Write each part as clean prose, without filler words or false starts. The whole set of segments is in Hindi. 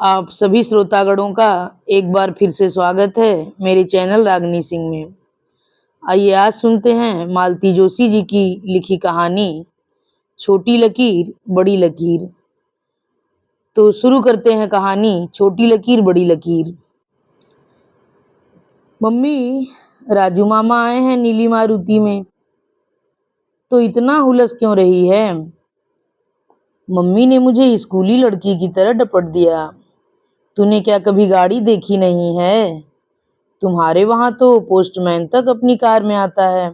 आप सभी श्रोतागणों का एक बार फिर से स्वागत है मेरे चैनल रागनी सिंह में। आइए आज सुनते हैं मालती जोशी जी की लिखी कहानी छोटी लकीर बड़ी लकीर। तो शुरू करते हैं कहानी छोटी लकीर बड़ी लकीर। मम्मी, राजू मामा आए हैं नीली मारुति में, तो इतना हुलस क्यों रही है? मम्मी ने मुझे स्कूली लड़की की तरह डपट दिया। तूने क्या कभी गाड़ी देखी नहीं है? तुम्हारे वहां तो पोस्टमैन तक अपनी कार में आता है।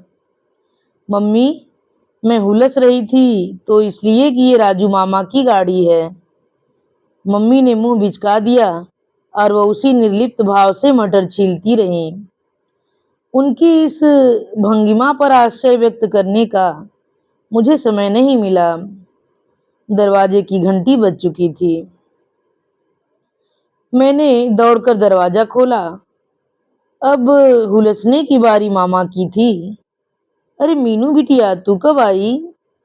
मम्मी, मैं हुलस रही थी तो इसलिए कि ये राजू मामा की गाड़ी है। मम्मी ने मुंह बिचका दिया और वह उसी निर्लिप्त भाव से मटर छीलती रही। उनकी इस भंगिमा पर आश्चर्य व्यक्त करने का मुझे समय नहीं मिला। दरवाजे की घंटी बज चुकी थी। मैंने दौड़कर दरवाजा खोला। अब हुलसने की बारी मामा की थी। अरे मीनू बिटिया, तू कब आई?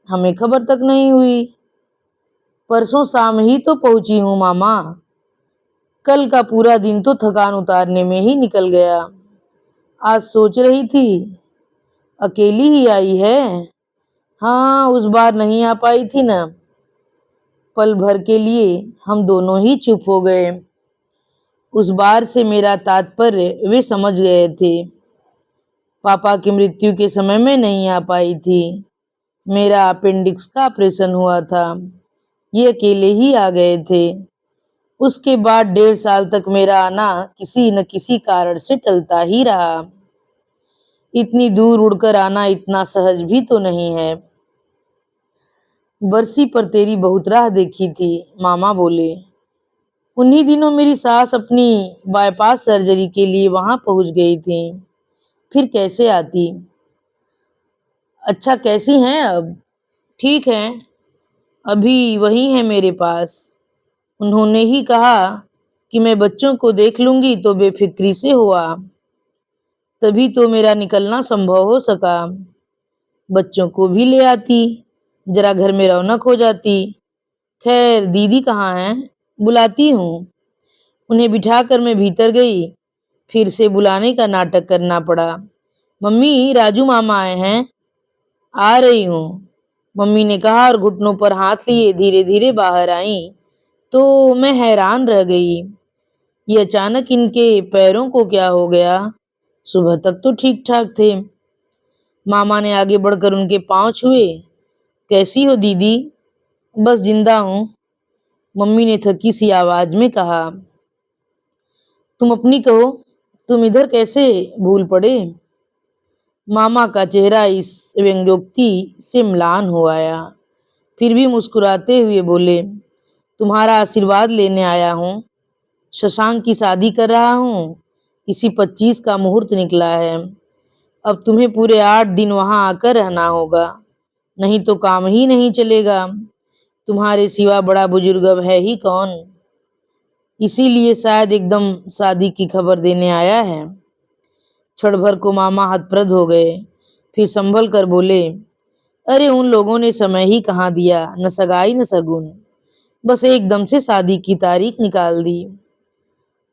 हमें खबर तक नहीं हुई। परसों शाम ही तो पहुंची हूँ मामा। कल का पूरा दिन तो थकान उतारने में ही निकल गया। आज सोच रही थी अकेली ही आई है। हाँ, उस बार नहीं आ पाई थी ना। पल भर के लिए हम दोनों ही चुप हो गए। उस बार से मेरा तात्पर्य वे समझ गए थे। पापा की मृत्यु के समय में नहीं आ पाई थी। मेरा अपेंडिक्स का ऑपरेशन हुआ था। ये अकेले ही आ गए थे। उसके बाद 1.5 साल तक मेरा आना किसी न किसी कारण से टलता ही रहा। इतनी दूर उड़कर आना इतना सहज भी तो नहीं है। बरसी पर तेरी बहुत राह देखी थी, मामा बोले। उन्हीं दिनों मेरी सास अपनी बाईपास सर्जरी के लिए वहां पहुंच गई थी। फिर कैसे आती? अच्छा, कैसी हैं अब? ठीक है, अभी वही है मेरे पास। उन्होंने ही कहा कि मैं बच्चों को देख लूंगी तो बेफिक्री से हुआ। तभी तो मेरा निकलना संभव हो सका। बच्चों को भी ले आती, जरा घर में रौनक हो जाती। खैर, दीदी कहाँ हैं? बुलाती हूँ। उन्हें बिठाकर मैं भीतर गई। फिर से बुलाने का नाटक करना पड़ा। मम्मी, राजू मामा आए हैं। आ रही हूँ, मम्मी ने कहा और घुटनों पर हाथ लिए धीरे धीरे बाहर आई। तो मैं हैरान रह गई। ये अचानक इनके पैरों को क्या हो गया? सुबह तक तो ठीक ठाक थे। मामा ने आगे बढ़कर उनके पांव छुए। कैसी हो दीदी? बस जिंदा हूँ, मम्मी ने थकी सी आवाज में कहा। तुम अपनी कहो, तुम इधर कैसे भूल पड़े? मामा का चेहरा इस व्यंग्योक्ति से म्लान हो आया। फिर भी मुस्कुराते हुए बोले, तुम्हारा आशीर्वाद लेने आया हूँ। शशांक की शादी कर रहा हूँ। इसी 25 का मुहूर्त निकला है। अब तुम्हें पूरे 8 दिन वहां आकर रहना होगा, नहीं तो काम ही नहीं चलेगा। तुम्हारे सिवा बड़ा बुजुर्ग अब है ही कौन? इसीलिए शायद एकदम शादी की खबर देने आया है। क्षण भर को मामा हतप्रभ हो गए, फिर संभल कर बोले, अरे उन लोगों ने समय ही कहाँ दिया, न सगाई न शगुन, बस एकदम से शादी की तारीख निकाल दी।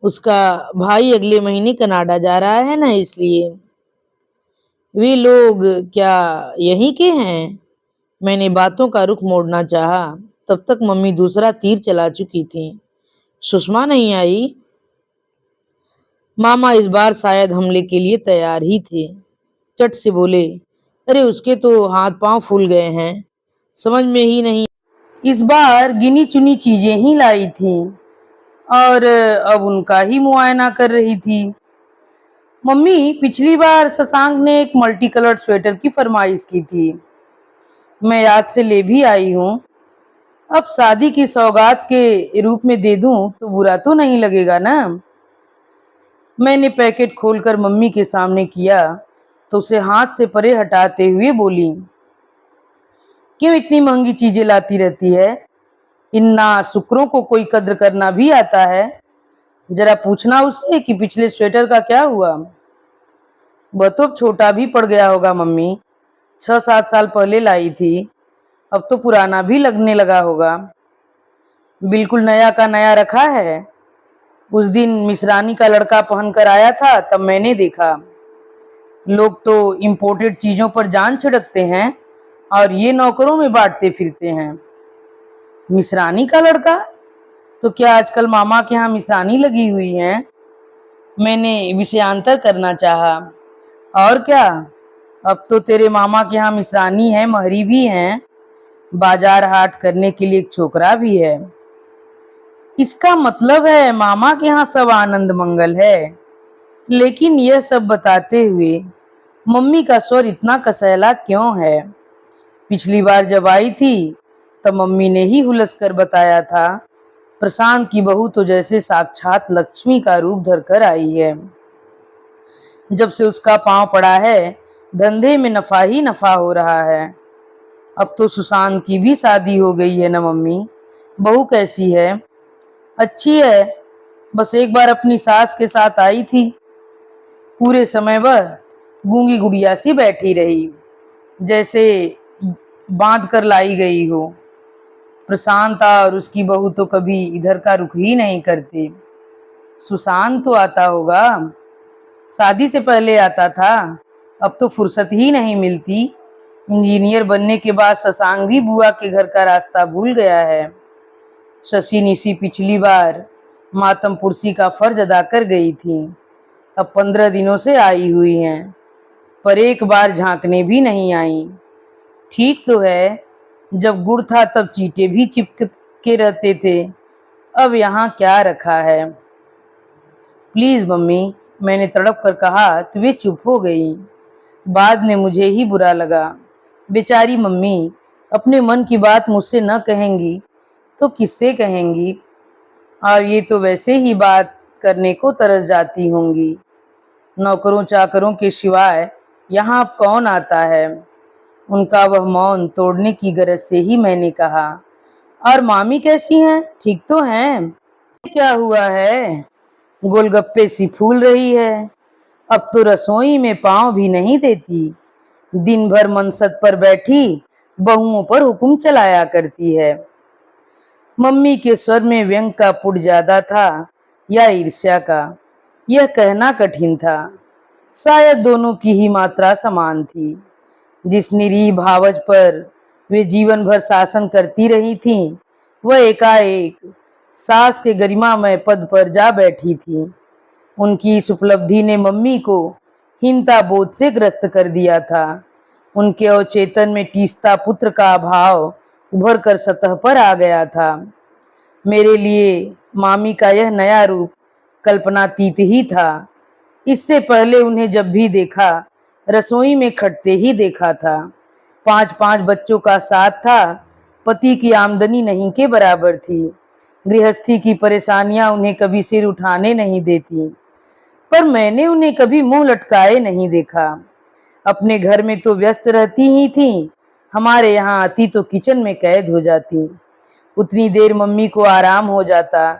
उसका भाई अगले महीने कनाडा जा रहा है ना, इसलिए। वे लोग क्या यहीं के हैं? मैंने बातों का रुख मोड़ना चाहा, तब तक मम्मी दूसरा तीर चला चुकी थी। सुषमा नहीं आई? मामा इस बार शायद हमले के लिए तैयार ही थे। चट से बोले, अरे उसके तो हाथ पांव फूल गए हैं, समझ में ही नहीं। इस बार गिनी चुनी चीजें ही लाई थी और अब उनका ही मुआयना कर रही थी। मम्मी, पिछली बार शशांक ने एक मल्टी कलर्ड स्वेटर की फरमाइश की थी, मैं याद से ले भी आई हूँ। अब शादी की सौगात के रूप में दे दूं तो बुरा तो नहीं लगेगा ना? मैंने पैकेट खोलकर मम्मी के सामने किया तो उसे हाथ से परे हटाते हुए बोली, क्यों इतनी महंगी चीजें लाती रहती है? इन नाशुक्रों को कोई कद्र करना भी आता है? जरा पूछना उससे कि पिछले स्वेटर का क्या हुआ। वह तो छोटा भी पड़ गया होगा मम्मी, 6-7 साल पहले लाई थी, अब तो पुराना भी लगने लगा होगा। बिल्कुल नया का नया रखा है। उस दिन मिश्रानी का लड़का पहन कर आया था, तब मैंने देखा। लोग तो इम्पोर्टेड चीजों पर जान छिड़कते हैं और ये नौकरों में बांटते फिरते हैं। मिश्रानी का लड़का? तो क्या आजकल मामा के यहाँ मिश्रानी लगी हुई है? मैंने विषयांतर करना चाहा। और क्या, अब तो तेरे मामा के यहाँ मिश्रानी है, महरी भी है, बाजार हाट करने के लिए एक छोकरा भी है। इसका मतलब है मामा के यहाँ सब आनंद मंगल है। लेकिन यह सब बताते हुए मम्मी का स्वर इतना कसैला क्यों है? पिछली बार जब आई थी तब मम्मी ने ही हुलस कर बताया था, प्रशांत की बहू तो जैसे साक्षात लक्ष्मी का रूप धरकर आई है। जब से उसका पांव पड़ा है धंधे में नफा ही नफा हो रहा है। अब तो सुशांत की भी शादी हो गई है ना मम्मी। बहू कैसी है? अच्छी है, बस एक बार अपनी सास के साथ आई थी, पूरे समय वह गूंगी गुड़िया सी बैठी रही, जैसे बांध कर लाई गई हो। प्रशांत और उसकी बहू तो कभी इधर का रुख ही नहीं करते। सुशांत तो आता होगा, शादी से पहले आता था, अब तो फुर्सत ही नहीं मिलती। इंजीनियर बनने के बाद शशांक भी बुआ के घर का रास्ता भूल गया है। शशि निशी पिछली बार मातम पुरसी का फर्ज अदा कर गई थी, अब 15 दिनों से आई हुई हैं, पर एक बार झांकने भी नहीं आई। ठीक तो है, जब गुड़ था तब चींटे भी चिपक के रहते थे, अब यहाँ क्या रखा है? प्लीज मम्मी, मैंने तड़प कर कहा तो वे चुप हो गई। बाद में मुझे ही बुरा लगा। बेचारी मम्मी अपने मन की बात मुझसे न कहेंगी तो किससे कहेंगी? और ये तो वैसे ही बात करने को तरस जाती होंगी। नौकरों चाकरों के सिवाय यहाँ अब कौन आता है? उनका वह मौन तोड़ने की गरज से ही मैंने कहा, और मामी कैसी हैं? ठीक तो हैं? क्या हुआ है? गोलगप्पे सी फूल रही है, अब तो रसोई में पांव भी नहीं देती। दिन भर मनसद पर बैठी बहुओं पर हुक्म चलाया करती है। मम्मी के स्वर में व्यंग का पुट ज्यादा था या ईर्ष्या का, यह कहना कठिन था। शायद दोनों की ही मात्रा समान थी। जिस निरीह भावज पर वे जीवन भर शासन करती रही थीं, वह एकाएक सास के गरिमामय पद पर जा बैठी थी। उनकी इस उपलब्धि ने मम्मी को हीनता बोध से ग्रस्त कर दिया था। उनके अवचेतन में टीसता पुत्र का भाव उभर कर सतह पर आ गया था। मेरे लिए मामी का यह नया रूप कल्पनातीत ही था। इससे पहले उन्हें जब भी देखा रसोई में खटते ही देखा था। 5-5 बच्चों का साथ था, पति की आमदनी नहीं के बराबर थी। गृहस्थी की परेशानियां उन्हें कभी सिर उठाने नहीं देती, पर मैंने उन्हें कभी मुंह लटकाए नहीं देखा। अपने घर में तो व्यस्त रहती ही थीं, हमारे यहाँ आती तो किचन में कैद हो जाती। उतनी देर मम्मी को आराम हो जाता,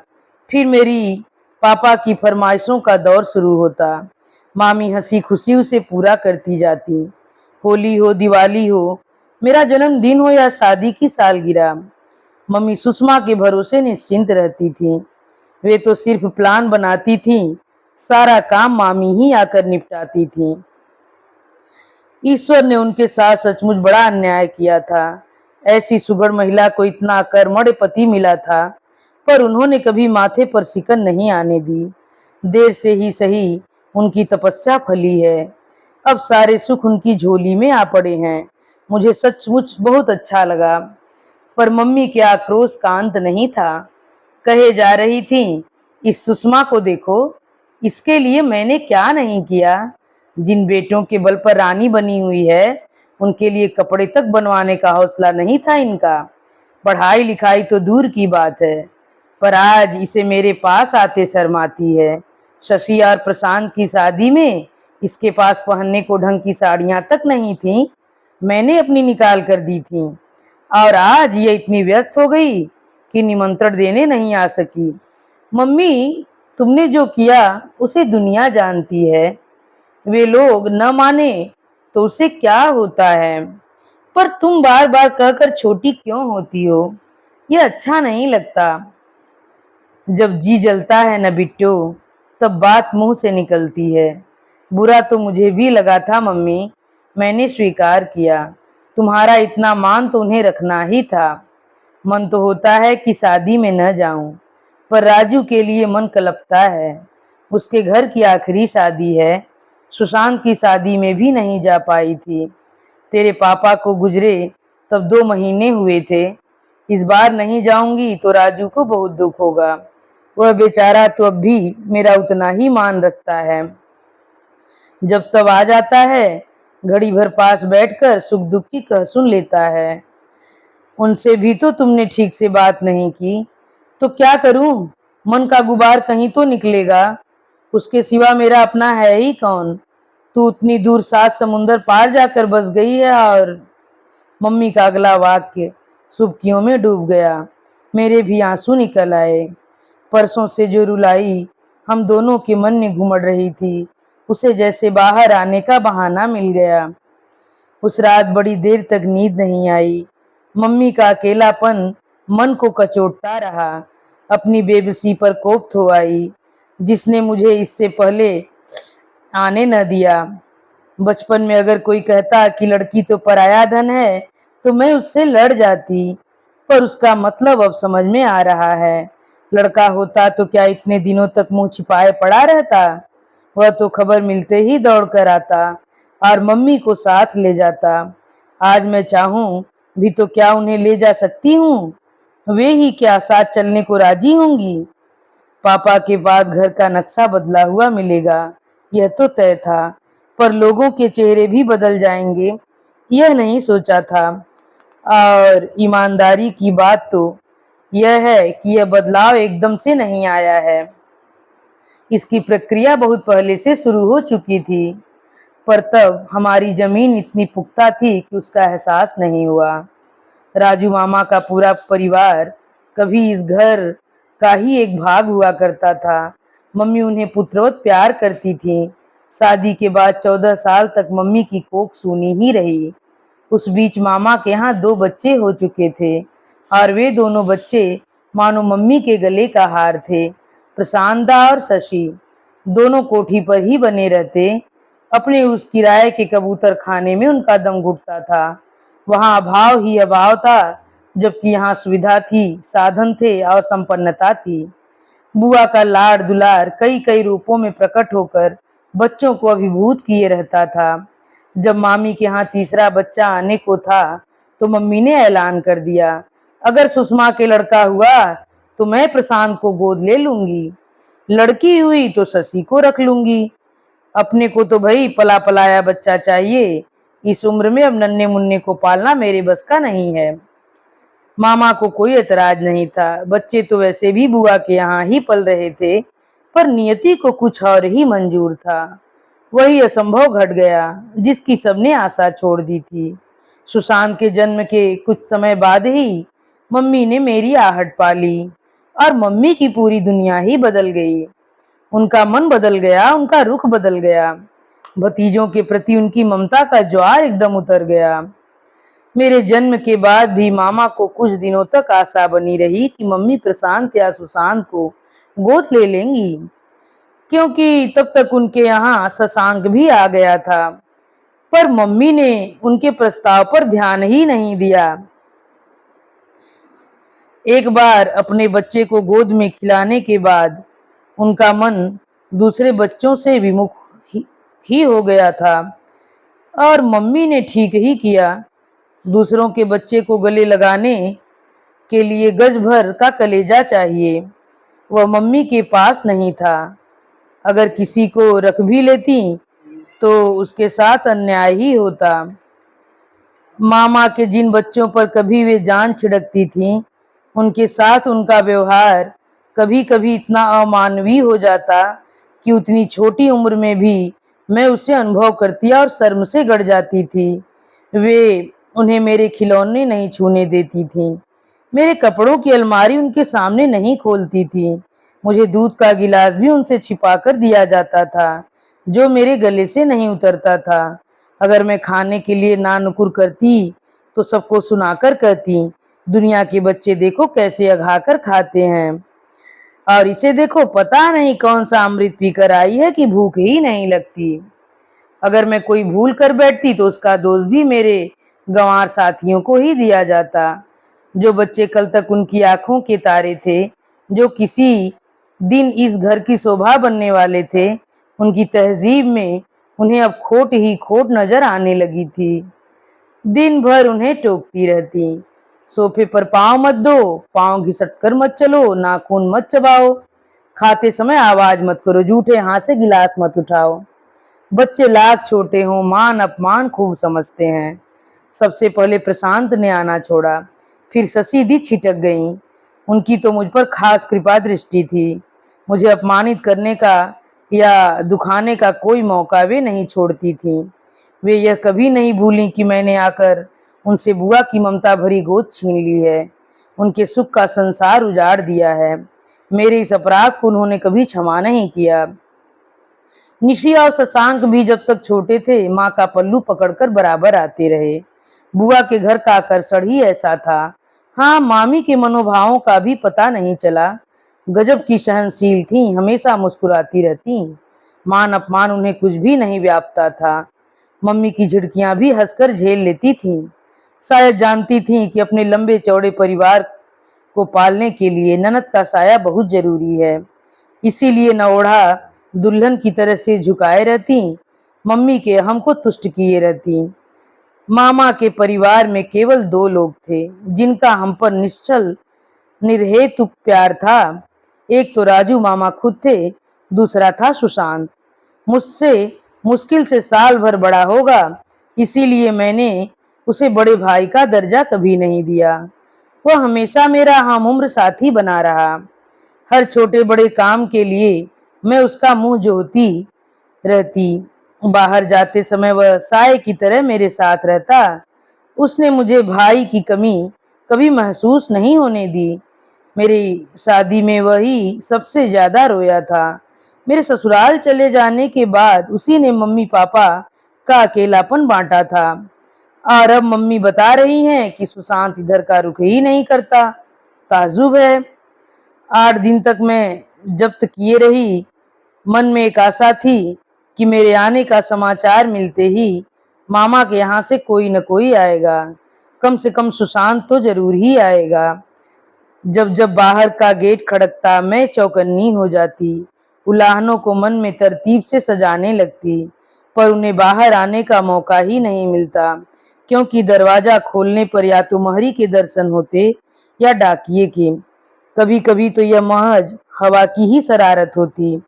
फिर मेरी पापा की फरमाइशों का दौर शुरू होता। मामी हंसी खुशी उसे पूरा करती जाती। होली हो, दिवाली हो, मेरा जन्मदिन हो या शादी की सालगिरह, मम्मी सुषमा के भरोसे निश्चिंत रहती थी। वे तो सिर्फ प्लान बनाती थीं, सारा काम मामी ही आकर निपटाती थी। ईश्वर ने उनके साथ सचमुच बड़ा अन्याय किया था। ऐसी सुघड़ महिला को इतना कर्मठ पति मिला था, पर उन्होंने कभी माथे पर सिकन नहीं आने दी। देर से ही सही उनकी तपस्या फली है, अब सारे सुख उनकी झोली में आ पड़े हैं। मुझे सचमुच बहुत अच्छा लगा, पर मम्मी के आक्रोश का अंत नहीं था। कहे जा रही थी, इस सुषमा को देखो, इसके लिए मैंने क्या नहीं किया। जिन बेटों के बल पर रानी बनी हुई है, उनके लिए कपड़े तक बनवाने का हौसला नहीं था इनका। पढ़ाई लिखाई तो दूर की बात है, पर आज इसे मेरे पास आते शर्माती है। शशि और प्रशांत की शादी में इसके पास पहनने को ढंग की साड़ियां तक नहीं थी, मैंने अपनी निकाल कर दी थी, और आज ये इतनी व्यस्त हो गई कि निमंत्रण देने नहीं आ सकी। मम्मी, तुमने जो किया उसे दुनिया जानती है, वे लोग न माने तो उसे क्या होता है, पर तुम बार बार कहकर छोटी क्यों होती हो? यह अच्छा नहीं लगता। जब जी जलता है न बिट्टो, तब बात मुंह से निकलती है। बुरा तो मुझे भी लगा था मम्मी, मैंने स्वीकार किया। तुम्हारा इतना मान तो उन्हें रखना ही था। मन तो होता है कि शादी में न जाऊं, पर राजू के लिए मन कलपता है। उसके घर की आखिरी शादी है। सुशांत की शादी में भी नहीं जा पाई थी। तेरे पापा को गुजरे तब 2 महीने हुए थे। इस बार नहीं जाऊंगी तो राजू को बहुत दुख होगा। वह बेचारा तो अब भी मेरा उतना ही मान रखता है। जब तब आ जाता है, घड़ी भर पास बैठकर सुख दुख की कह सुन लेता है। उनसे भी तो तुमने ठीक से बात नहीं की, तो क्या करूं? मन का गुबार कहीं तो निकलेगा। उसके सिवा मेरा अपना है ही कौन? तू उतनी दूर 7 समुंदर पार जाकर बस गई है। और मम्मी का अगला वाक्य सुबकियों में डूब गया। मेरे भी आंसू निकल आए। परसों से जो रुलाई हम दोनों के मन में घुमड़ रही थी, उसे जैसे बाहर आने का बहाना मिल गया। उस रात बड़ी देर तक नींद नहीं आई। मम्मी का अकेलापन मन को कचोटता रहा। अपनी बेबसी पर कोफ्त हो आई, जिसने मुझे इससे पहले आने न दिया। बचपन में अगर कोई कहता कि लड़की तो पराया धन है, तो मैं उससे लड़ जाती, पर उसका मतलब अब समझ में आ रहा है। लड़का होता तो क्या इतने दिनों तक मुंह छिपाए पड़ा रहता? वह तो खबर मिलते ही दौड़ कर आता और मम्मी को साथ ले जाता। आज मैं चाहूं भी तो क्या उन्हें ले जा सकती हूँ? वे ही क्या साथ चलने को राजी होंगी? पापा के बाद घर का नक्शा बदला हुआ मिलेगा, यह तो तय था, पर लोगों के चेहरे भी बदल जाएंगे, यह नहीं सोचा था। और ईमानदारी की बात तो यह है कि यह बदलाव एकदम से नहीं आया है। इसकी प्रक्रिया बहुत पहले से शुरू हो चुकी थी, पर तब हमारी जमीन इतनी पुख्ता थी कि उसका एहसास नहीं हुआ। राजू मामा का पूरा परिवार कभी इस घर का ही एक भाग हुआ करता था। मम्मी उन्हें पुत्रवत प्यार करती थी। शादी के बाद 14 साल तक मम्मी की कोख सूनी ही रही। उस बीच मामा के यहाँ 2 बच्चे हो चुके थे, और वे दोनों बच्चे मानो मम्मी के गले का हार थे। प्रशांत दा और शशि दोनों कोठी पर ही बने रहते। अपने उस किराए के कबूतर खाने में उनका दम घुटता था। वहाँ अभाव ही अभाव था, जबकि यहाँ सुविधा थी, साधन थे और संपन्नता थी। बुआ का लाड़ दुलार कई कई रूपों में प्रकट होकर बच्चों को अभिभूत किए रहता था। जब मामी के यहाँ तीसरा बच्चा आने को था, तो मम्मी ने ऐलान कर दिया, अगर सुषमा के लड़का हुआ तो मैं प्रशांत को गोद ले लूंगी, लड़की हुई तो शशि को रख लूंगी। अपने को तो भाई पला पलाया बच्चा चाहिए। इस उम्र में अब नन्हे मुन्ने को पालना मेरे बस का नहीं है। मामा को कोई एतराज नहीं था। बच्चे तो वैसे भी बुआ के यहाँ ही पल रहे थे, पर नियति को कुछ और ही मंजूर था। वही असंभव घट गया जिसकी सबने आशा छोड़ दी थी। सुशांत के जन्म के कुछ समय बाद ही मम्मी ने मेरी आहट पाली, और मम्मी की पूरी दुनिया ही बदल गई। उनका मन बदल गया, उनका रुख बदल गया। भतीजों के प्रति उनकी ममता का ज्वार एकदम उतर गया। मेरे जन्म के बाद भी मामा को कुछ दिनों तक आशा बनी रही कि मम्मी प्रशांत या सुशांत को गोद ले लेंगी, क्योंकि तब तक उनके यहाँ शशांक भी आ गया था। पर मम्मी ने उनके प्रस्ताव पर ध्यान ही नहीं दिया। एक बार अपने बच्चे को गोद में खिलाने के बाद उनका मन दूसरे बच्चों से विमुख ही हो गया था। और मम्मी ने ठीक ही किया। दूसरों के बच्चे को गले लगाने के लिए गज भर का कलेजा चाहिए, वह मम्मी के पास नहीं था। अगर किसी को रख भी लेती तो उसके साथ अन्याय ही होता। मामा के जिन बच्चों पर कभी वे जान छिड़कती थीं, उनके साथ उनका व्यवहार कभी कभी इतना अमानवीय हो जाता कि उतनी छोटी उम्र में भी मैं उसे अनुभव करती और शर्म से गड़ जाती थी। वे उन्हें मेरे खिलौने नहीं छूने देती थीं, मेरे कपड़ों की अलमारी उनके सामने नहीं खोलती थी। मुझे दूध का गिलास भी उनसे छिपा कर दिया जाता था, जो मेरे गले से नहीं उतरता था। अगर मैं खाने के लिए ना नुकुर करती तो सबको सुनाकर कहती, दुनिया के बच्चे देखो कैसे अघा कर खाते हैं। और इसे देखो, पता नहीं कौन सा अमृत पीकर आई है कि भूख ही नहीं लगती। अगर मैं कोई भूल कर बैठती तो उसका दोष भी मेरे गंवार साथियों को ही दिया जाता। जो बच्चे कल तक उनकी आंखों के तारे थे, जो किसी दिन इस घर की शोभा बनने वाले थे, उनकी तहजीब में उन्हें अब खोट ही खोट नजर आने लगी थी। दिन भर उन्हें टोकती रहती, सोफे पर पाँव मत दो, पाँव घिसट कर मत चलो, नाखून मत चबाओ, खाते समय आवाज मत करो, जूठे हाथ से गिलास मत उठाओ। बच्चे लाख छोटे हों, मान अपमान खूब समझते हैं। सबसे पहले प्रशांत ने आना छोड़ा, फिर शशि दी छिटक गईं। उनकी तो मुझ पर खास कृपा दृष्टि थी। मुझे अपमानित करने का या दुखाने का कोई मौका वे नहीं छोड़ती थीं। वे यह कभी नहीं भूलीं कि मैंने आकर उनसे बुआ की ममता भरी गोद छीन ली है, उनके सुख का संसार उजाड़ दिया है। मेरे इस अपराध को उन्होंने कभी क्षमा नहीं किया। निशी और शशांक भी जब तक छोटे थे, माँ का पल्लू पकड़कर बराबर आते रहे। बुआ के घर का आकर्षण ही ऐसा था। हाँ, मामी के मनोभावों का भी पता नहीं चला। गजब की सहनशील थी, हमेशा मुस्कुराती रहती। मान अपमान उन्हें कुछ भी नहीं व्यापता था। मम्मी की झिड़कियां भी हंसकर झेल लेती थीं। शायद जानती थीं कि अपने लंबे चौड़े परिवार को पालने के लिए ननद का साया बहुत जरूरी है। इसीलिए नवोढ़ा दुल्हन की तरह से झुकाए रहती, मम्मी के हमको तुष्ट किए रहती। मामा के परिवार में केवल दो लोग थे जिनका हम पर निश्चल निर्हेतुक प्यार था। एक तो राजू मामा खुद थे, दूसरा था सुशांत। मुझसे मुश्किल से साल भर बड़ा होगा, इसीलिए मैंने उसे बड़े भाई का दर्जा कभी नहीं दिया। वह हमेशा मेरा हम उम्र साथी बना रहा। हर छोटे बड़े काम के लिए मैं उसका मुंह जोहती रहती। बाहर जाते समय वह साए की तरह मेरे साथ रहता। उसने मुझे भाई की कमी कभी महसूस नहीं होने दी। मेरी शादी में वही सबसे ज्यादा रोया था। मेरे ससुराल चले जाने के बाद उसी ने मम्मी पापा का अकेलापन बांटा था। और अब मम्मी बता रही हैं कि सुशांत इधर का रुख ही नहीं करता। ताज्जुब है। 8 दिन तक मैं जब्त किए रही। मन में एक आशा थी कि मेरे आने का समाचार मिलते ही मामा के यहाँ से कोई न कोई आएगा, कम से कम सुशांत तो जरूर ही आएगा। जब जब बाहर का गेट खड़कता मैं चौकन्नी हो जाती, उलाहनों को मन में तरतीब से सजाने लगती, पर उन्हें बाहर आने का मौका ही नहीं मिलता, क्योंकि दरवाजा खोलने पर या तो महरी के दर्शन होते या डाकिये के। कभी कभी तो यह महज हवा की ही शरारत होती।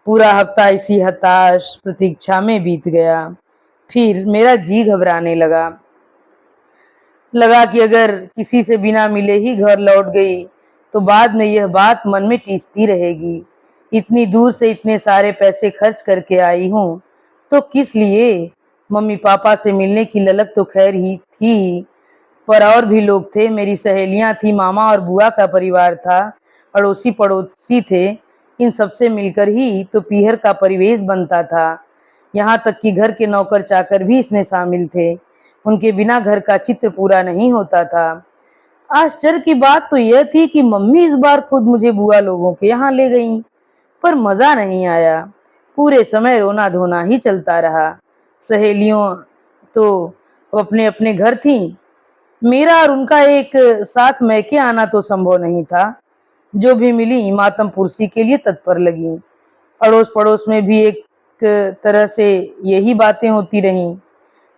पूरा हफ्ता इसी हताश प्रतीक्षा में बीत गया। फिर मेरा जी घबराने लगा कि अगर किसी से बिना मिले ही घर लौट गई तो बाद में यह बात मन में टीसती रहेगी। इतनी दूर से इतने सारे पैसे खर्च करके आई हूँ तो किस लिए? मम्मी पापा से मिलने की ललक तो खैर ही थी, पर और भी लोग थे। मेरी सहेलियां थी, मामा और बुआ का परिवार था, अड़ोसी पड़ोसी थे। इन सबसे मिलकर ही तो पीहर का परिवेश बनता था। यहाँ तक कि घर के नौकर चाकर भी इसमें शामिल थे। उनके बिना घर का चित्र पूरा नहीं होता था। आश्चर्य की बात तो यह थी कि मम्मी इस बार खुद मुझे बुआ लोगों के यहाँ ले गईं, पर मजा नहीं आया। पूरे समय रोना धोना ही चलता रहा। सहेलियों तो अपने अपने घर थीं, मेरा और उनका एक साथ मैके आना तो संभव नहीं था। जो भी मिली मातम पुरसी के लिए तत्पर लगी। अड़ोस पड़ोस में भी एक तरह से यही बातें होती रहीं।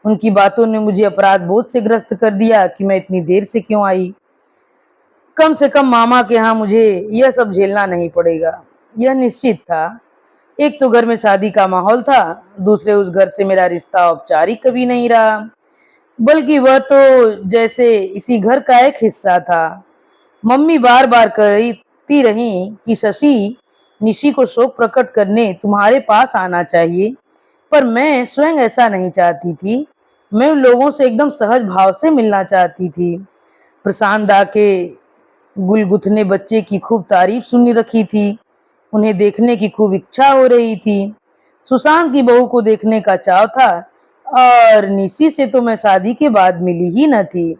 उनकी बातों ने मुझे अपराध बोध से ग्रस्त कर दिया कि मैं इतनी देर से क्यों आई। कम से कम मामा के यहाँ मुझे यह सब झेलना नहीं पड़ेगा, यह निश्चित था। एक तो घर में शादी का माहौल था, दूसरे उस घर से मेरा रिश्ता औपचारिक कभी नहीं रहा, बल्कि वह तो जैसे इसी घर का एक हिस्सा था। मम्मी बार बार कहती रही कि शशि, निशी को शोक प्रकट करने तुम्हारे पास आना चाहिए, पर मैं स्वयं ऐसा नहीं चाहती थी। मैं उन लोगों से एकदम सहज भाव से मिलना चाहती थी। प्रशांत दा के गुलगुथने बच्चे की खूब तारीफ सुनी रखी थी, उन्हें देखने की खूब इच्छा हो रही थी। सुशांत की बहू को देखने का चाव था, और निशी से तो मैं शादी के बाद मिली ही न थी।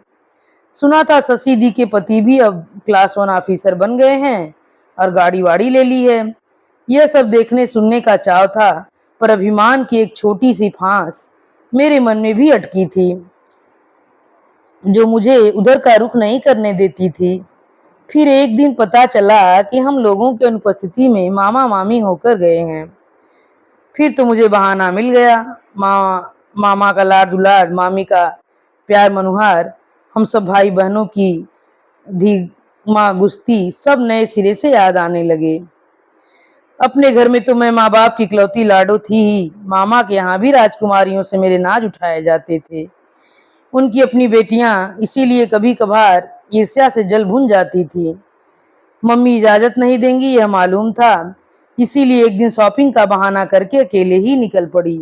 सुना था शशि दी के पति भी अब क्लास 1 ऑफिसर बन गए हैं और गाड़ी वाड़ी ले ली है। यह सब देखने सुनने का चाव था, पर अभिमान की एक छोटी सी फांस मेरे मन में भी अटकी थी, जो मुझे उधर का रुख नहीं करने देती थी। फिर एक दिन पता चला कि हम लोगों की अनुपस्थिति में मामा मामी होकर गए हैं। फिर तो मुझे बहाना मिल गया। मामा का लाड दुलार, मामी का प्यार मनुहार, हम सब भाई बहनों की धीमा गुस्ती सब नए सिरे से याद आने लगे। अपने घर में तो मैं माँ बाप की इकलौती लाडो थी ही। मामा के यहाँ भी राजकुमारियों से मेरे नाज उठाए जाते थे। उनकी अपनी बेटियां इसीलिए कभी कभार ईर्ष्या से जल भुन जाती थी। मम्मी इजाजत नहीं देंगी यह मालूम था, इसीलिए एक दिन शॉपिंग का बहाना करके अकेले ही निकल पड़ी।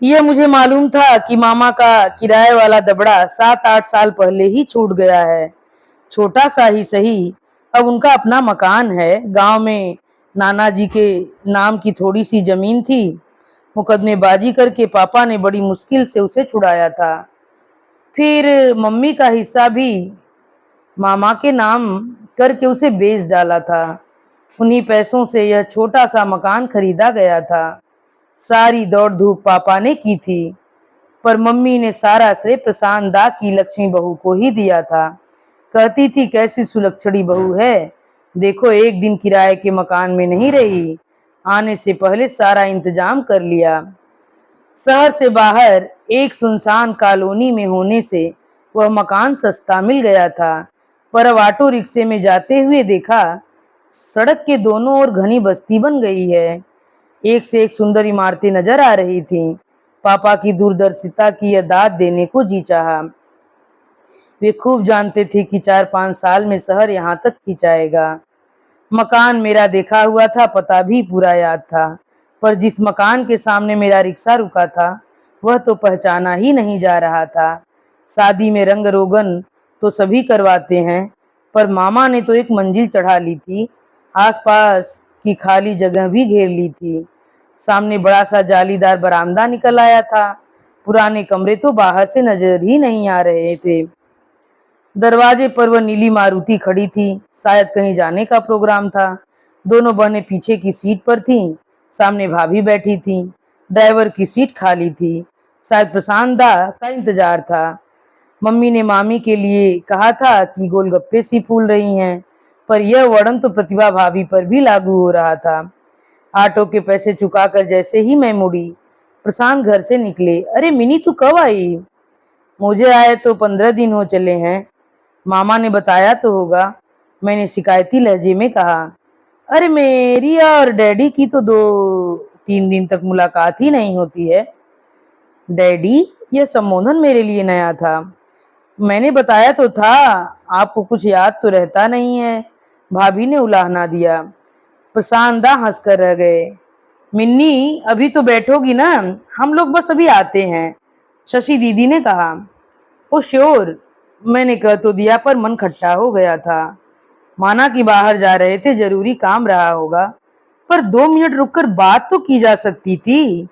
यह मुझे मालूम था कि मामा का किराए वाला दबड़ा 7-8 साल पहले ही छूट गया है। छोटा सा ही सही, अब उनका अपना मकान है। गांव में नाना जी के नाम की थोड़ी सी जमीन थी। मुकदमेबाजी करके पापा ने बड़ी मुश्किल से उसे छुड़ाया था। फिर मम्मी का हिस्सा भी मामा के नाम करके उसे बेच डाला था। उन्हीं पैसों से यह छोटा सा मकान खरीदा गया था। सारी दौड़ धूप पापा ने की थी, पर मम्मी ने सारा श्रेय प्रशांत दा की लक्ष्मी बहू को ही दिया था। कहती थी कैसी सुलक्षणी बहू है, देखो एक दिन किराए के मकान में नहीं रही, आने से पहले सारा इंतजाम कर लिया। शहर से बाहर एक सुनसान कॉलोनी में होने से वह मकान सस्ता मिल गया था, पर अब ऑटो रिक्शे में जाते हुए देखा सड़क के दोनों ओर घनी बस्ती बन गई है। एक से एक सुंदर इमारतें नजर आ रही थीं। पापा की दूरदर्शिता की यह दाद देने को जी चाहा। वे खूब जानते थे कि 4-5 साल में शहर यहाँ तक खिंचाएगा। मकान मेरा देखा हुआ था, पता भी पूरा याद था, पर जिस मकान के सामने मेरा रिक्शा रुका था वह तो पहचाना ही नहीं जा रहा था। शादी में रंग रोगन तो सभी करवाते हैं, पर मामा ने तो एक मंजिल चढ़ा ली थी, आसपास की खाली जगह भी घेर ली थी। सामने बड़ा सा जालीदार बरामदा निकल आया था। पुराने कमरे तो बाहर से नजर ही नहीं आ रहे थे। दरवाजे पर वह नीली मारुति खड़ी थी, शायद कहीं जाने का प्रोग्राम था। दोनों बहनें पीछे की सीट पर थीं, सामने भाभी बैठी थीं। ड्राइवर की सीट खाली थी, शायद प्रशांत दा का इंतजार था। मम्मी ने मामी के लिए कहा था कि गोलगप्पे सी फूल रही हैं, पर यह वर्णन तो प्रतिभा भाभी पर भी लागू हो रहा था। ऑटो के पैसे चुकाकर जैसे ही मैं मुड़ी, प्रशांत घर से निकले। अरे मिनी तू कब आई? मुझे आए तो 15 दिन हो चले हैं। मामा ने बताया तो होगा, मैंने शिकायती लहजे में कहा। अरे मेरी और डैडी की तो 2-3 दिन तक मुलाकात ही नहीं होती है। डैडी? यह संबोधन मेरे लिए नया था। मैंने बताया तो था, आपको कुछ याद तो रहता नहीं है, भाभी ने उलाहना दिया। प्रशांत दा हंसकर रह गए। मिन्नी अभी तो बैठोगी ना, हम लोग बस अभी आते हैं, शशि दीदी ने कहा। ओ श्योर, मैंने कह तो दिया, पर मन खट्टा हो गया था। माना कि बाहर जा रहे थे, जरूरी काम रहा होगा, पर 2 मिनट रुककर बात तो की जा सकती थी।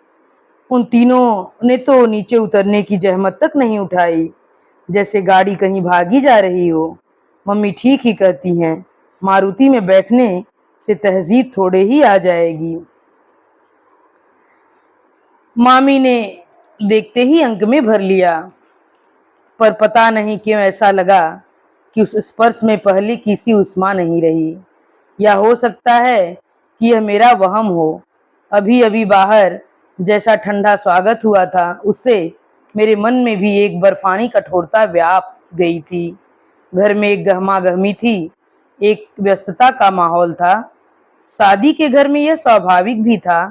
उन तीनों ने तो नीचे उतरने की जहमत तक नहीं उठाई, जैसे गाड़ी कहीं भागी जा रही हो। मम्मी ठीक ही कहती हैं, मारुति में बैठने से तहजीब थोड़े ही आ जाएगी। मामी ने देखते ही अंक में भर लिया, पर पता नहीं क्यों ऐसा लगा कि उस स्पर्श में पहले की सी उष्मा नहीं रही। या हो सकता है कि यह मेरा वहम हो। अभी अभी बाहर जैसा ठंडा स्वागत हुआ था, उससे मेरे मन में भी एक बर्फानी कठोरता व्याप गई थी। घर में एक गहमा गहमी थी, एक व्यस्तता का माहौल था। शादी के घर में यह स्वाभाविक भी था,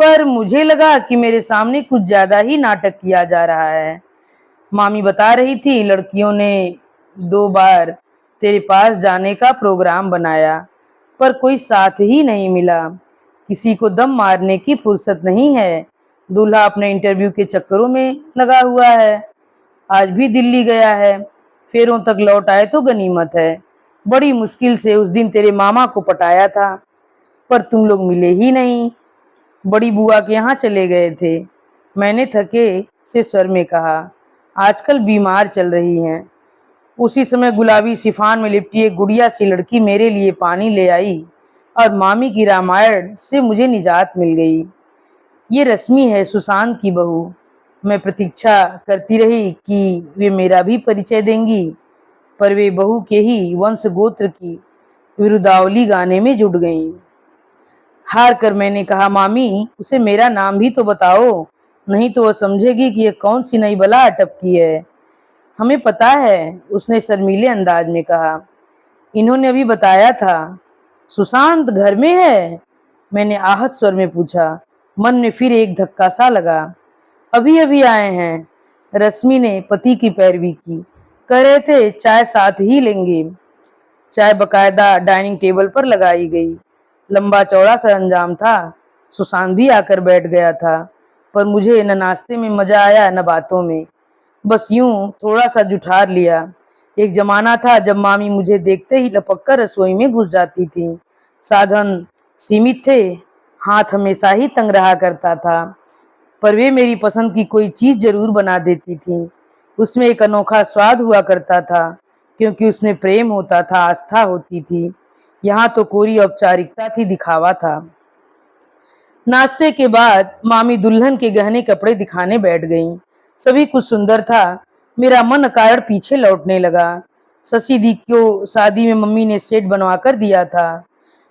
पर मुझे लगा कि मेरे सामने कुछ ज्यादा ही नाटक किया जा रहा है। मामी बता रही थी, लड़कियों ने 2 बार तेरे पास जाने का प्रोग्राम बनाया, पर कोई साथ ही नहीं मिला। किसी को दम मारने की फुर्सत नहीं है। दूल्हा अपने इंटरव्यू के चक्करों में लगा हुआ है। आज भी दिल्ली गया है, फेरों तक लौट आए तो गनीमत है। बड़ी मुश्किल से उस दिन तेरे मामा को पटाया था, पर तुम लोग मिले ही नहीं। बड़ी बुआ के यहाँ चले गए थे, मैंने थके से स्वर में कहा। आजकल बीमार चल रही हैं। उसी समय गुलाबी शिफान में लिपटी एक गुड़िया सी लड़की मेरे लिए पानी ले आई और मामी की रामायण से मुझे निजात मिल गई। ये रश्मि है, सुशांत की बहू। मैं प्रतीक्षा करती रही कि वे मेरा भी परिचय देंगी, पर वे बहू के ही वंश गोत्र की विरुदावली गाने में जुट गईं। हार कर मैंने कहा, मामी उसे मेरा नाम भी तो बताओ, नहीं तो वह समझेगी कि यह कौन सी नई बला अटपकी है। हमें पता है, उसने शर्मीले अंदाज में कहा। इन्होंने अभी बताया था। सुशांत घर में है? मैंने आहत स्वर में पूछा। मन में फिर एक धक्का सा लगा। अभी अभी आए हैं। रश्मि ने पति की पैरवी की। कह रहे थे चाय साथ ही लेंगे। चाय बकायदा डाइनिंग टेबल पर लगाई गई। लंबा चौड़ा सरंजाम था। सुशांत भी आकर बैठ गया था, पर मुझे न नाश्ते में मजा आया न बातों में। बस यूं थोड़ा सा जुठार लिया। एक जमाना था जब मामी मुझे देखते ही लपक कर रसोई में घुस जाती थी। साधन सीमित थे, हाथ हमेशा ही तंग रहा करता था, पर वे मेरी पसंद की कोई चीज जरूर बना देती थी। उसमें एक अनोखा स्वाद हुआ करता था, क्योंकि उसमें प्रेम होता था, आस्था होती थी। यहाँ तो कोरी औपचारिकता थी, दिखावा था। नाश्ते के बाद मामी दुल्हन के गहने कपड़े दिखाने बैठ गईं। सभी कुछ सुंदर था। मेरा मन अकारण पीछे लौटने लगा। शशि दी को शादी में मम्मी ने सेट बनवा कर दिया था।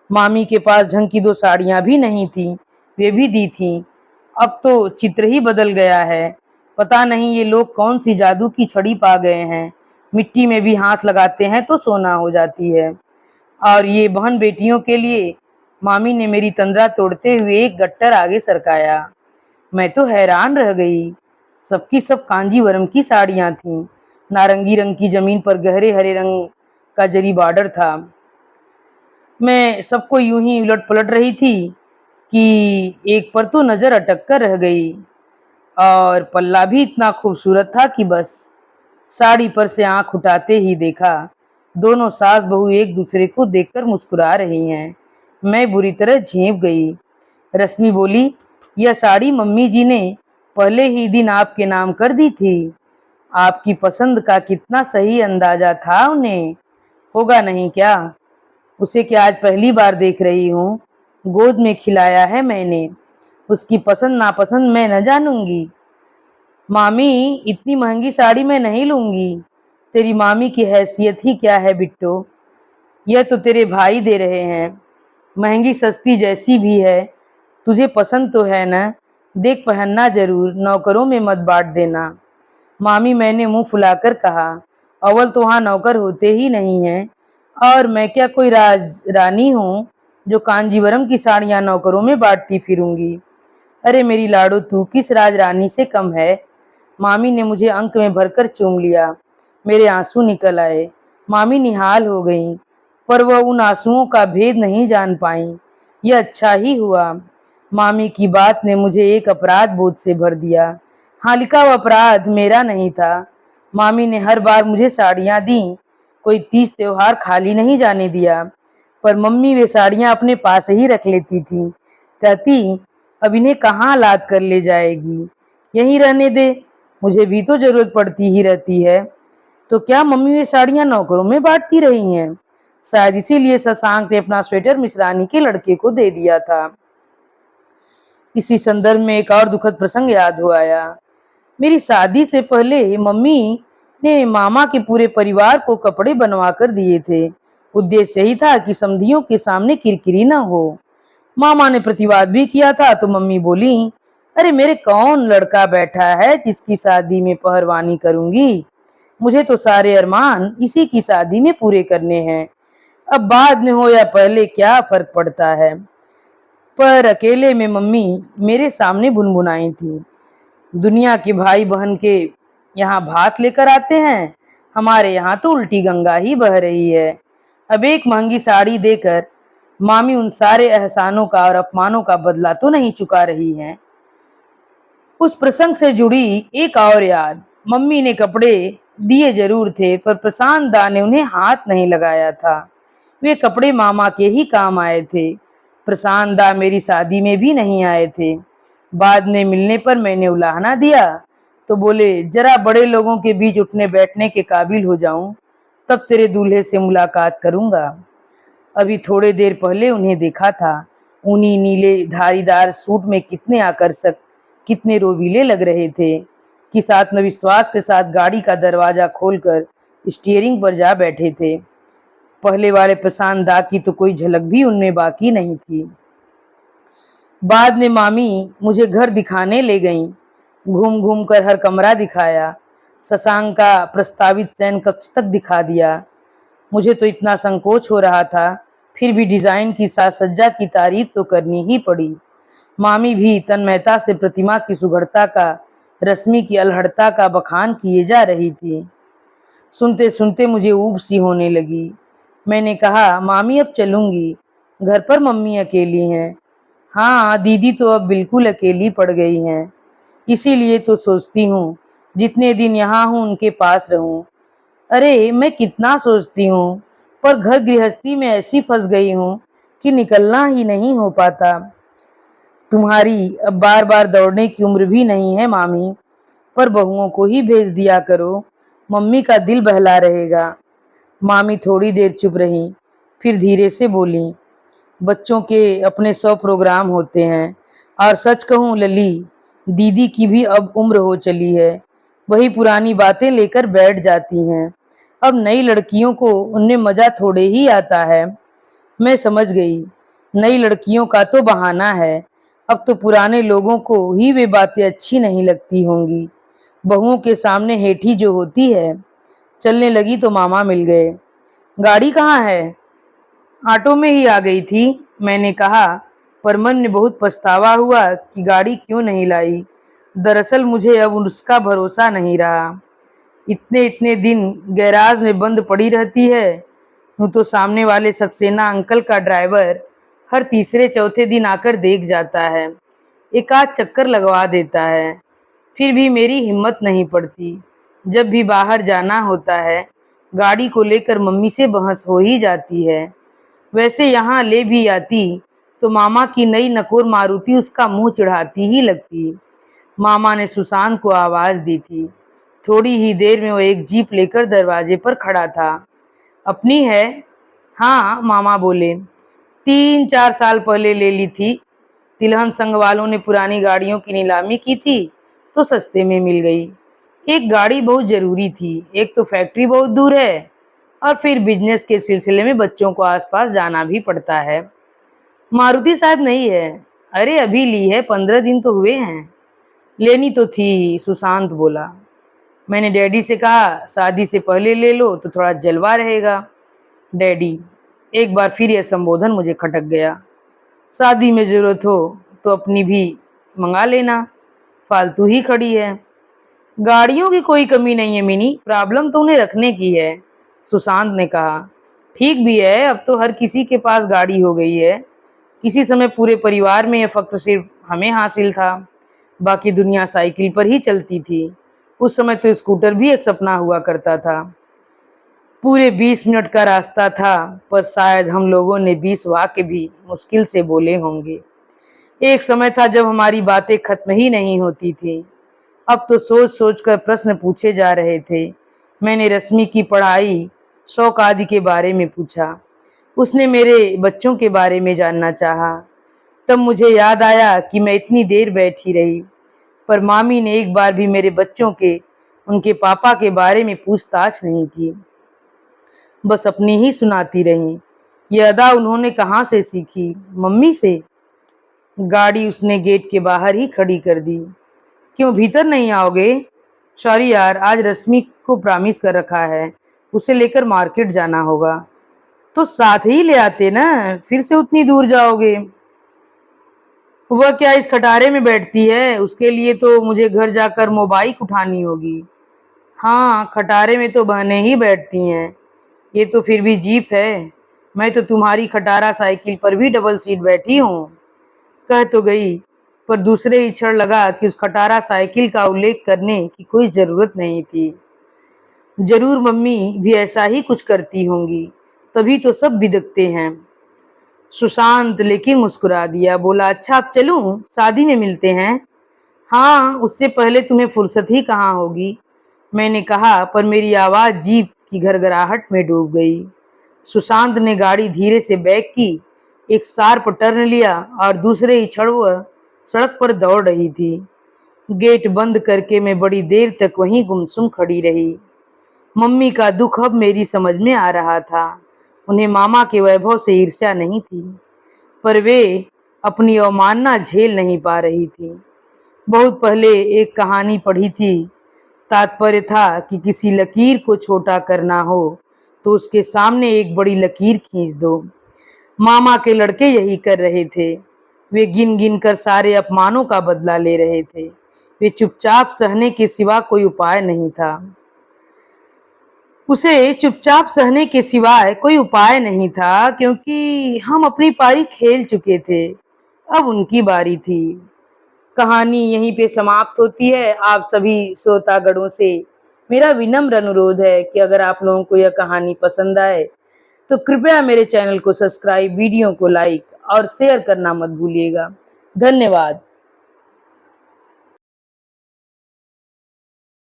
मामी के पास ढंग की 2 साड़ियां भी नहीं थी, वे भी दी थी। अब तो चित्र ही बदल गया है। पता नहीं ये लोग कौन सी जादू की छड़ी पा गए हैं। मिट्टी में भी हाथ लगाते हैं तो सोना हो जाती है। और ये बहन बेटियों के लिए मामी ने मेरी तंद्रा तोड़ते हुए एक गट्टर आगे सरकाया। मैं तो हैरान रह गई। सबकी सब कांजीवरम की साड़ियां थीं। नारंगी रंग की जमीन पर गहरे हरे रंग का जरी बॉर्डर था। मैं सबको यूं ही उलट पलट रही थी कि एक पर तो नजर अटक कर रह गई, और पल्ला भी इतना खूबसूरत था कि बस। साड़ी पर से आंख उठाते ही देखा, दोनों सास बहू एक दूसरे को देखकर मुस्कुरा रही हैं। मैं बुरी तरह झेंप गई। रश्मि बोली, यह साड़ी मम्मी जी ने पहले ही दिन आपके नाम कर दी थी। आपकी पसंद का कितना सही अंदाजा था उन्हें। होगा नहीं क्या? उसे क्या आज पहली बार देख रही हूँ? गोद में खिलाया है मैंने। उसकी पसंद नापसंद मैं न जानूंगी। मामी, इतनी महंगी साड़ी मैं नहीं लूंगी। तेरी मामी की हैसियत ही क्या है बिट्टो। यह तो तेरे भाई दे रहे हैं। महंगी सस्ती जैसी भी है, तुझे पसंद तो है ना? देख पहनना जरूर, नौकरों में मत बांट देना। मामी, मैंने मुंह फुलाकर कहा। अव्वल तो वहां नौकर होते ही नहीं हैं, और मैं क्या कोई राज रानी हूँ जो कांजीवरम की साड़ियां नौकरों में बांटती फिरूंगी। अरे मेरी लाडो, तू किस राज रानी से कम है। मामी ने मुझे अंक में भरकर चूम लिया। मेरे आंसू निकल आए। मामी निहाल हो गईं, पर वह उन आंसुओं का भेद नहीं जान पाईं। यह अच्छा ही हुआ। मामी की बात ने मुझे एक अपराध बोध से भर दिया। हालिका, वह अपराध मेरा नहीं था। मामी ने हर बार मुझे साड़ियां दी, कोई तीज त्योहार खाली नहीं जाने दिया। पर मम्मी वे साड़ियां अपने पास ही रख लेती थी। कहती, अब इन्हें कहाँ लाद कर ले जाएगी, यहीं रहने दे, मुझे भी तो जरूरत पड़ती ही रहती है। तो क्या मम्मी वे साड़ियां नौकरों में बांटती रही हैं? शायद इसीलिए शशांक ने अपना स्वेटर मिश्रानी के लड़के को दे दिया था। इसी संदर्भ में एक और दुखद प्रसंग याद हो आया। मेरी शादी से पहले मम्मी ने मामा के पूरे परिवार को कपड़े बनवा कर दिए थे। उद्देश्य यही था कि समधियों के सामने किरकिरी न हो। मामा ने प्रतिवाद भी किया था तो मम्मी बोली, अरे मेरे कौन लड़का बैठा है जिसकी शादी में पहरवानी करूंगी। मुझे तो सारे अरमान इसी की शादी में पूरे करने हैं। अब बाद में हो या पहले क्या फर्क पड़ता है। पर अकेले में मम्मी मेरे सामने भुनभुनाई थी, दुनिया के भाई बहन के यहाँ भात लेकर आते हैं, हमारे यहाँ तो उल्टी गंगा ही बह रही है। अब एक महंगी साड़ी देकर मामी उन सारे एहसानों का और अपमानों का बदला तो नहीं चुका रही हैं। उस प्रसंग से जुड़ी एक और याद। मम्मी ने कपड़े दिए जरूर थे, पर प्रशांत दा ने उन्हें हाथ नहीं लगाया था। वे कपड़े मामा के ही काम आए थे। प्रशांत दा मेरी शादी में भी नहीं आए थे। बाद में मिलने पर मैंने उलाहना दिया तो बोले, जरा बड़े लोगों के बीच उठने बैठने के काबिल हो जाऊं तब तेरे दूल्हे से मुलाकात करूंगा। अभी थोड़े देर पहले उन्हें देखा था। ऊनी नीले धारीदार सूट में कितने आकर्षक, कितने रोबीले लग रहे थे कि आत्मविश्वास के साथ गाड़ी का दरवाजा खोलकर स्टीयरिंग पर जा बैठे थे। पहले वाले प्रशांत दा की तो कोई झलक भी उनमें बाकी नहीं थी। बाद में मामी मुझे घर दिखाने ले गईं, घूम घूम कर हर कमरा दिखाया, शशांक का प्रस्तावित शयन कक्ष तक दिखा दिया। मुझे तो इतना संकोच हो रहा था, फिर भी डिजाइन की साज सज्जा की तारीफ तो करनी ही पड़ी। मामी भी तन्मयता से प्रतिमा की सुघड़ता का, रश्मि की अलहड़ता का बखान किए जा रही थी। सुनते सुनते मुझे ऊब सी होने लगी। मैंने कहा, मामी अब चलूंगी, घर पर मम्मी अकेली हैं। हाँ, दीदी तो अब बिल्कुल अकेली पड़ गई हैं। इसीलिए तो सोचती हूँ जितने दिन यहाँ हूँ उनके पास रहूं। अरे मैं कितना सोचती हूँ, पर घर गृहस्थी में ऐसी फंस गई हूँ कि निकलना ही नहीं हो पाता। तुम्हारी अब बार बार दौड़ने की उम्र भी नहीं है मामी, पर बहुओं को ही भेज दिया करो, मम्मी का दिल बहला रहेगा। मामी थोड़ी देर चुप रही, फिर धीरे से बोली, बच्चों के अपने 100 प्रोग्राम होते हैं, और सच कहूँ लली, दीदी की भी अब उम्र हो चली है, वही पुरानी बातें लेकर बैठ जाती हैं। अब नई लड़कियों को उनमें मजा थोड़े ही आता है। मैं समझ गई, नई लड़कियों का तो बहाना है। अब तो पुराने लोगों को ही वे बातें अच्छी नहीं लगती होंगी। बहुओं के सामने हेठी जो होती है। चलने लगी तो मामा मिल गए। गाड़ी कहाँ है? ऑटो में ही आ गई थी, मैंने कहा, पर मन में बहुत पछतावा हुआ कि गाड़ी क्यों नहीं लाई। दरअसल मुझे अब उसका भरोसा नहीं रहा। इतने इतने दिन गैराज में बंद पड़ी रहती है। यूं तो सामने वाले सक्सेना अंकल का ड्राइवर हर तीसरे चौथे दिन आकर देख जाता है, एक आध चक्कर लगवा देता है। फिर भी मेरी हिम्मत नहीं पड़ती। जब भी बाहर जाना होता है, गाड़ी को लेकर मम्मी से बहस हो ही जाती है। वैसे यहाँ ले भी आती तो मामा की नई नकोर मारुति उसका मुंह चढ़ाती ही लगती। मामा ने सुशांत को आवाज दी थी। थोड़ी ही देर में वो एक जीप लेकर दरवाजे पर खड़ा था। अपनी है? हाँ, मामा बोले। 3-4 साल पहले ले ली थी। तिलहन संघ वालों ने पुरानी गाड़ियों की नीलामी की थी तो सस्ते में मिल गई। एक गाड़ी बहुत जरूरी थी, एक तो फैक्ट्री बहुत दूर है, और फिर बिजनेस के सिलसिले में बच्चों को आसपास जाना भी पड़ता है। मारुति शायद नहीं है। अरे अभी ली है, 15 दिन तो हुए हैं। लेनी तो थी, सुशांत बोला। मैंने डैडी से कहा, शादी से पहले ले लो तो थोड़ा जलवा रहेगा। डैडी, एक बार फिर यह संबोधन मुझे खटक गया। शादी में जरूरत हो तो अपनी भी मंगा लेना, फालतू ही खड़ी है। गाड़ियों की कोई कमी नहीं है मिनी, प्रॉब्लम तो उन्हें रखने की है, सुशांत ने कहा। ठीक भी है, अब तो हर किसी के पास गाड़ी हो गई है। किसी समय पूरे परिवार में यह फक्र सिर्फ हमें हासिल था, बाकी दुनिया साइकिल पर ही चलती थी। उस समय तो स्कूटर भी एक सपना हुआ करता था। पूरे 20 मिनट का रास्ता था, पर शायद हम लोगों ने 20 वाक्य भी मुश्किल से बोले होंगे। एक समय था जब हमारी बातें खत्म ही नहीं होती थी। अब तो सोच सोच कर प्रश्न पूछे जा रहे थे। मैंने रश्मि की पढ़ाई, शौक आदि के बारे में पूछा। उसने मेरे बच्चों के बारे में जानना चाहा। तब मुझे याद आया कि मैं इतनी देर बैठी रही, पर मामी ने एक बार भी मेरे बच्चों के, उनके पापा के बारे में पूछताछ नहीं की, बस अपनी ही सुनाती रही। यह अदा उन्होंने कहाँ से सीखी? मम्मी से। गाड़ी उसने गेट के बाहर ही खड़ी कर दी। क्यों भीतर नहीं आओगे? सॉरी यार, आज रश्मि को प्रॉमिस कर रखा है, उसे लेकर मार्केट जाना होगा। तो साथ ही ले आते ना, फिर से उतनी दूर जाओगे। वह क्या इस खटारे में बैठती है? उसके लिए तो मुझे घर जाकर मोबाइल उठानी होगी। हाँ, खटारे में तो बहनें ही बैठती हैं, ये तो फिर भी जीप है। मैं तो तुम्हारी खटारा साइकिल पर भी डबल सीट बैठी हूँ। कह तो गई, पर दूसरे ही क्षण लगा कि उस खटारा साइकिल का उल्लेख करने की कोई जरूरत नहीं थी। जरूर मम्मी भी ऐसा ही कुछ करती होंगी, तभी तो सब बिदकते हैं। सुशांत लेकिन मुस्कुरा दिया, बोला, अच्छा अब चलूं, शादी में मिलते हैं। हाँ, उससे पहले तुम्हें फुर्सत ही कहाँ होगी, मैंने कहा, पर मेरी आवाज जीप की घरघराहट में डूब गई। सुशांत ने गाड़ी धीरे से बैक की, एक शार्प टर्न लिया और दूसरे ही क्षण वह सड़क पर दौड़ रही थी। गेट बंद करके मैं बड़ी देर तक वहीं गुमसुम खड़ी रही। मम्मी का दुख अब मेरी समझ में आ रहा था। उन्हें मामा के वैभव से ईर्ष्या नहीं थी, पर वे अपनी अवमानना झेल नहीं पा रही थी। बहुत पहले एक कहानी पढ़ी थी। तात्पर्य था कि किसी लकीर को छोटा करना हो तो उसके सामने एक बड़ी लकीर खींच दो। मामा के लड़के यही कर रहे थे। वे गिन गिन कर सारे अपमानों का बदला ले रहे थे। वे चुपचाप सहने के सिवा कोई उपाय नहीं था। उसे चुपचाप सहने के सिवाय कोई उपाय नहीं था, क्योंकि हम अपनी पारी खेल चुके थे। अब उनकी बारी थी। कहानी यहीं पे समाप्त होती है। आप सभी श्रोतागणों से मेरा विनम्र अनुरोध है कि अगर आप लोगों को यह कहानी पसंद आए तो कृपया मेरे चैनल को सब्सक्राइब, वीडियो को लाइक और शेयर करना मत भूलिएगा। धन्यवाद।